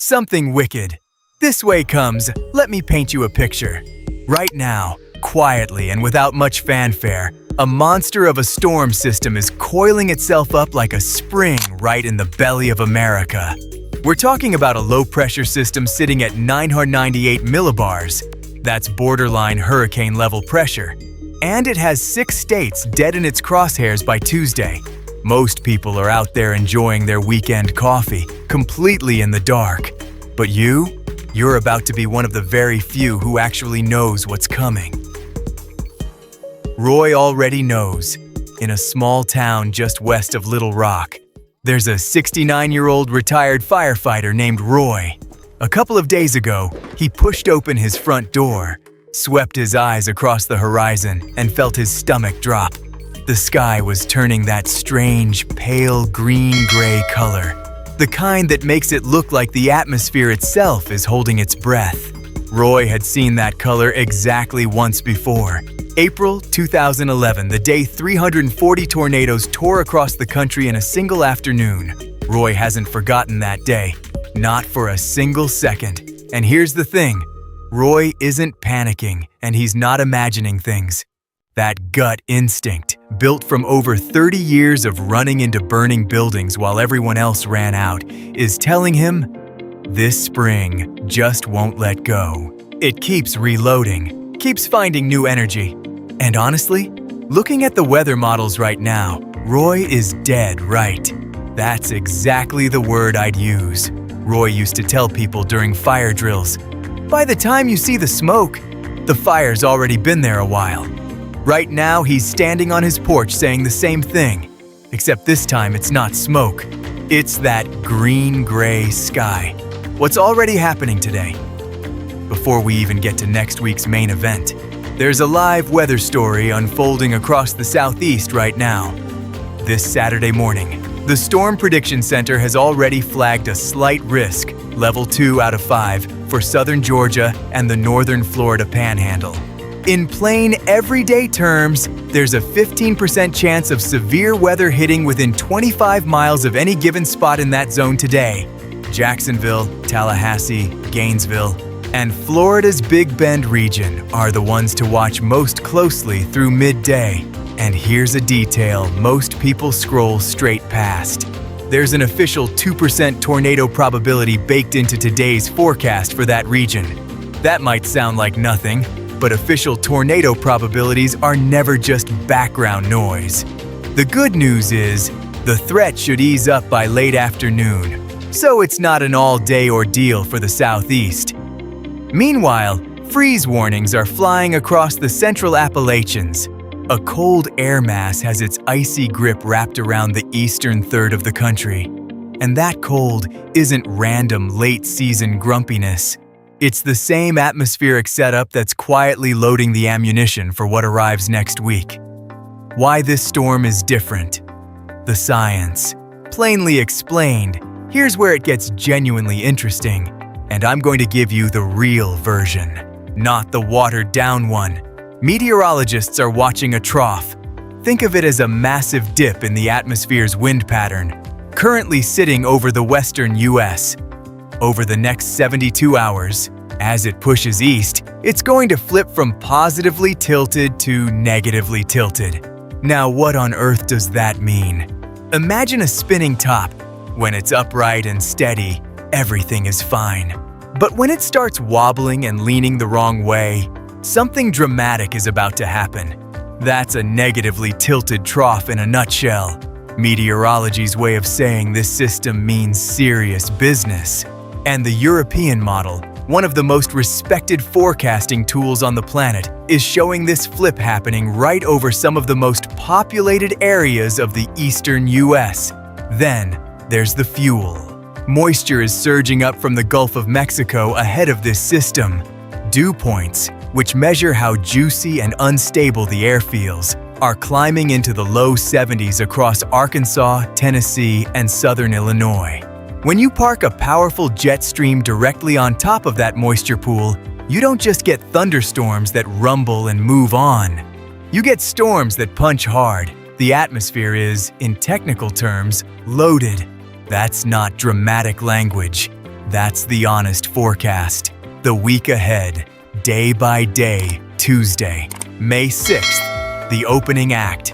something wicked. This way comes, let me paint you a picture. Right now, quietly and without much fanfare, a monster of a storm system is coiling itself up like a spring right in the belly of America. We're talking about a low-pressure system sitting at 998 millibars. That's borderline hurricane-level pressure. And it has 6 states dead in its crosshairs by Tuesday. Most people are out there enjoying their weekend coffee, completely in the dark. But you're about to be one of the very few who actually knows what's coming. Roy already knows. In a small town just west of Little Rock, there's a 69-year-old retired firefighter named Roy. A couple of days ago, he pushed open his front door, swept his eyes across the horizon, and felt his stomach drop. The sky was turning that strange, pale green-gray color, the kind that makes it look like the atmosphere itself is holding its breath. Roy had seen that color exactly once before. April 2011, the day 340 tornadoes tore across the country in a single afternoon. Roy hasn't forgotten that day, not for a single second. And here's the thing, Roy isn't panicking and he's not imagining things. That gut instinct, built from over 30 years of running into burning buildings while everyone else ran out, is telling him, this spring just won't let go. It keeps reloading, keeps finding new energy. And honestly, looking at the weather models right now, Roy is dead right. That's exactly the word I'd use. Roy used to tell people during fire drills, by the time you see the smoke, the fire's already been there a while. Right now, he's standing on his porch saying the same thing, except this time it's not smoke. It's that green-gray sky. What's already happening today? Before we even get to next week's main event, there's a live weather story unfolding across the southeast right now. This Saturday morning, the Storm Prediction Center has already flagged a slight risk, level 2 out of 5, for southern Georgia and the northern Florida panhandle. In plain, everyday terms, there's a 15% chance of severe weather hitting within 25 miles of any given spot in that zone today. Jacksonville, Tallahassee, Gainesville, and Florida's Big Bend region are the ones to watch most closely through midday. And here's a detail most people scroll straight past. There's an official 2% tornado probability baked into today's forecast for that region. That might sound like nothing, but official tornado probabilities are never just background noise. The good news is, the threat should ease up by late afternoon, so it's not an all-day ordeal for the southeast. Meanwhile, freeze warnings are flying across the central Appalachians. A cold air mass has its icy grip wrapped around the eastern third of the country. And that cold isn't random late-season grumpiness. It's the same atmospheric setup that's quietly loading the ammunition for what arrives next week. Why this storm is different. The science. Plainly explained, here's where it gets genuinely interesting. And I'm going to give you the real version, not the watered-down one. Meteorologists are watching a trough. Think of it as a massive dip in the atmosphere's wind pattern, currently sitting over the western U.S. Over the next 72 hours, as it pushes east, it's going to flip from positively tilted to negatively tilted. Now, what on earth does that mean? Imagine a spinning top. When it's upright and steady, everything is fine. But when it starts wobbling and leaning the wrong way, something dramatic is about to happen. That's a negatively tilted trough in a nutshell. Meteorology's way of saying this system means serious business. And the European model, one of the most respected forecasting tools on the planet, is showing this flip happening right over some of the most populated areas of the eastern U.S. Then, there's the fuel. Moisture is surging up from the Gulf of Mexico ahead of this system. Dew points, which measure how juicy and unstable the air feels, are climbing into the low 70s across Arkansas, Tennessee, and southern Illinois. When you park a powerful jet stream directly on top of that moisture pool, you don't just get thunderstorms that rumble and move on. You get storms that punch hard. The atmosphere is, in technical terms, loaded. That's not dramatic language. That's the honest forecast. The week ahead, day by day, Tuesday, May 6th, the opening act.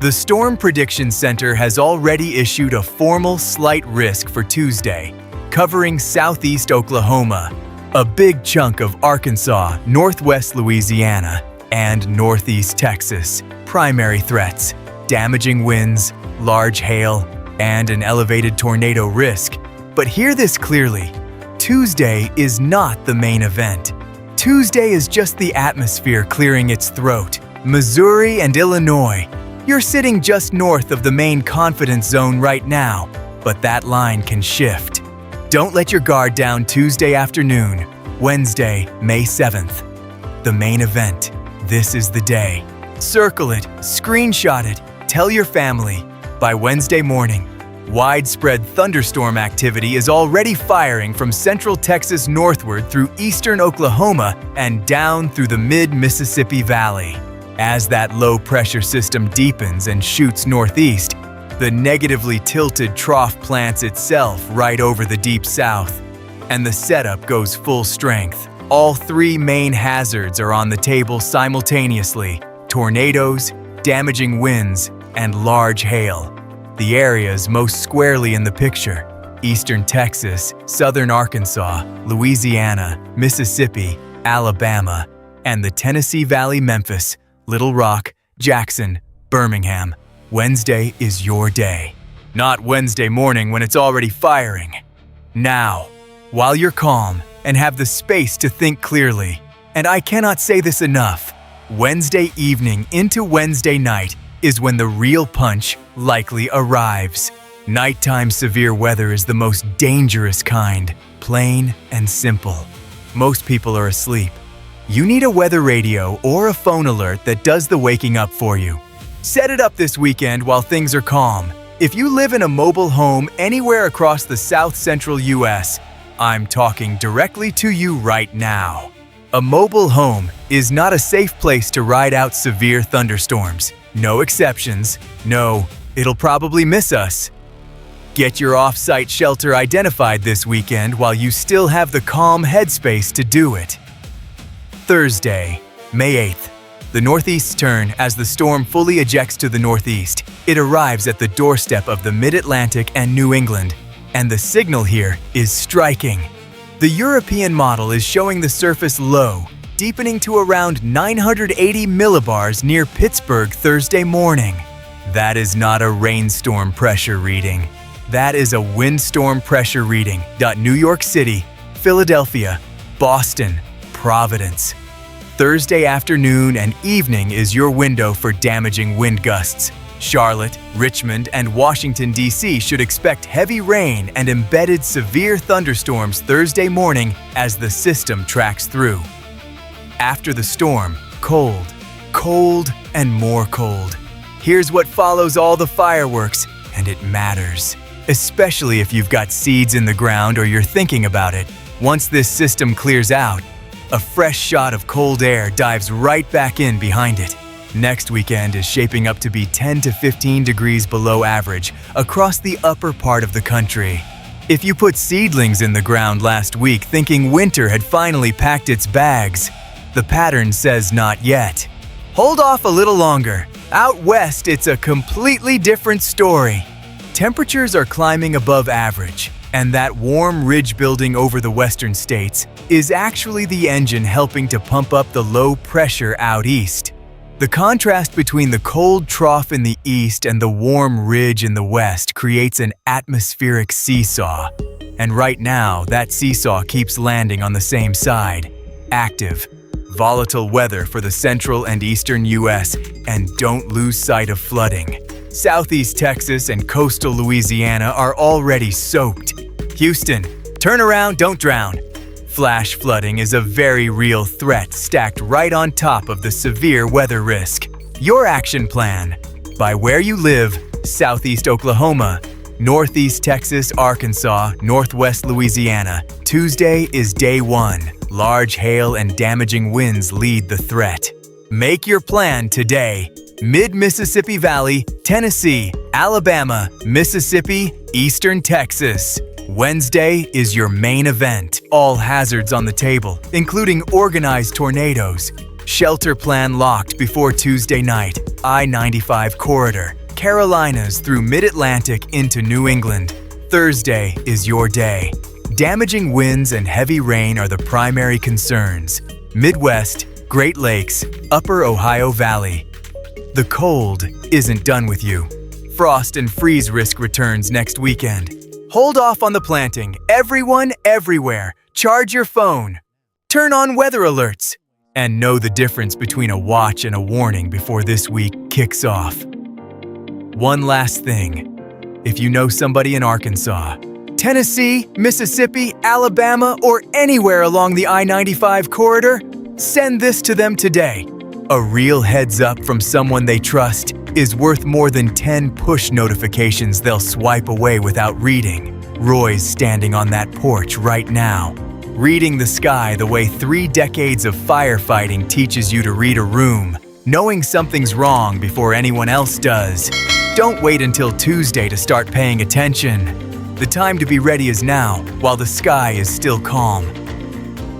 The Storm Prediction Center has already issued a formal slight risk for Tuesday, covering southeast Oklahoma, a big chunk of Arkansas, northwest Louisiana, and northeast Texas. Primary threats: damaging winds, large hail, and an elevated tornado risk. But hear this clearly: Tuesday is not the main event. Tuesday is just the atmosphere clearing its throat. Missouri and Illinois, you're sitting just north of the main confidence zone right now, but that line can shift. Don't let your guard down Tuesday afternoon, Wednesday, May 7th. The main event. This is the day. Circle it, screenshot it, tell your family. By Wednesday morning, widespread thunderstorm activity is already firing from central Texas northward through eastern Oklahoma and down through the mid-Mississippi Valley. As that low-pressure system deepens and shoots northeast, the negatively tilted trough plants itself right over the deep south, and the setup goes full strength. All three main hazards are on the table simultaneously: tornadoes, damaging winds, and large hail. The areas most squarely in the picture: eastern Texas, southern Arkansas, Louisiana, Mississippi, Alabama, and the Tennessee Valley, Memphis, Little Rock, Jackson, Birmingham. Wednesday is your day. Not Wednesday morning when it's already firing. Now, while you're calm and have the space to think clearly, and I cannot say this enough, Wednesday evening into Wednesday night is when the real punch likely arrives. Nighttime severe weather is the most dangerous kind, plain and simple. Most people are asleep. You need a weather radio or a phone alert that does the waking up for you. Set it up this weekend while things are calm. If you live in a mobile home anywhere across the south-central U.S., I'm talking directly to you right now. A mobile home is not a safe place to ride out severe thunderstorms. No exceptions. No, it'll probably miss us. Get your off-site shelter identified this weekend while you still have the calm headspace to do it. Thursday, May 8th. The northeast's turn as the storm fully ejects to the northeast. It arrives at the doorstep of the Mid-Atlantic and New England, and the signal here is striking. The European model is showing the surface low, deepening to around 980 millibars near Pittsburgh Thursday morning. That is not a rainstorm pressure reading. That is a windstorm pressure reading. New York City, Philadelphia, Boston, Providence. Thursday afternoon and evening is your window for damaging wind gusts. Charlotte, Richmond, and Washington, D.C. should expect heavy rain and embedded severe thunderstorms Thursday morning as the system tracks through. After the storm, cold, cold, and more cold. Here's what follows all the fireworks, and it matters. Especially if you've got seeds in the ground or you're thinking about it. Once this system clears out, a fresh shot of cold air dives right back in behind it. Next weekend is shaping up to be 10 to 15 degrees below average across the upper part of the country. If you put seedlings in the ground last week thinking winter had finally packed its bags, the pattern says not yet. Hold off a little longer. Out west, it's a completely different story. Temperatures are climbing above average, and that warm ridge building over the western states is actually the engine helping to pump up the low pressure out east. The contrast between the cold trough in the east and the warm ridge in the west creates an atmospheric seesaw. And right now, that seesaw keeps landing on the same side. Active, volatile weather for the central and eastern U.S., and don't lose sight of flooding. Southeast Texas and coastal Louisiana are already soaked. Houston, turn around, don't drown. Flash flooding is a very real threat stacked right on top of the severe weather risk. Your action plan. By where you live, southeast Oklahoma, northeast Texas, Arkansas, northwest Louisiana. Tuesday is day one. Large hail and damaging winds lead the threat. Make your plan today. Mid-Mississippi Valley, Tennessee, Alabama, Mississippi, eastern Texas. Wednesday is your main event. All hazards on the table, including organized tornadoes. Shelter plan locked before Tuesday night. I-95 corridor. Carolinas through Mid-Atlantic into New England. Thursday is your day. Damaging winds and heavy rain are the primary concerns. Midwest, Great Lakes, Upper Ohio Valley. The cold isn't done with you. Frost and freeze risk returns next weekend. Hold off on the planting. Everyone, everywhere. Charge your phone. Turn on weather alerts. And know the difference between a watch and a warning before this week kicks off. One last thing. If you know somebody in Arkansas, Tennessee, Mississippi, Alabama, or anywhere along the I-95 corridor, send this to them today. A real heads up from someone they trust is worth more than 10 push notifications they'll swipe away without reading. Roy's standing on that porch right now, reading the sky the way 3 decades of firefighting teaches you to read a room, knowing something's wrong before anyone else does. Don't wait until Tuesday to start paying attention. The time to be ready is now, while the sky is still calm.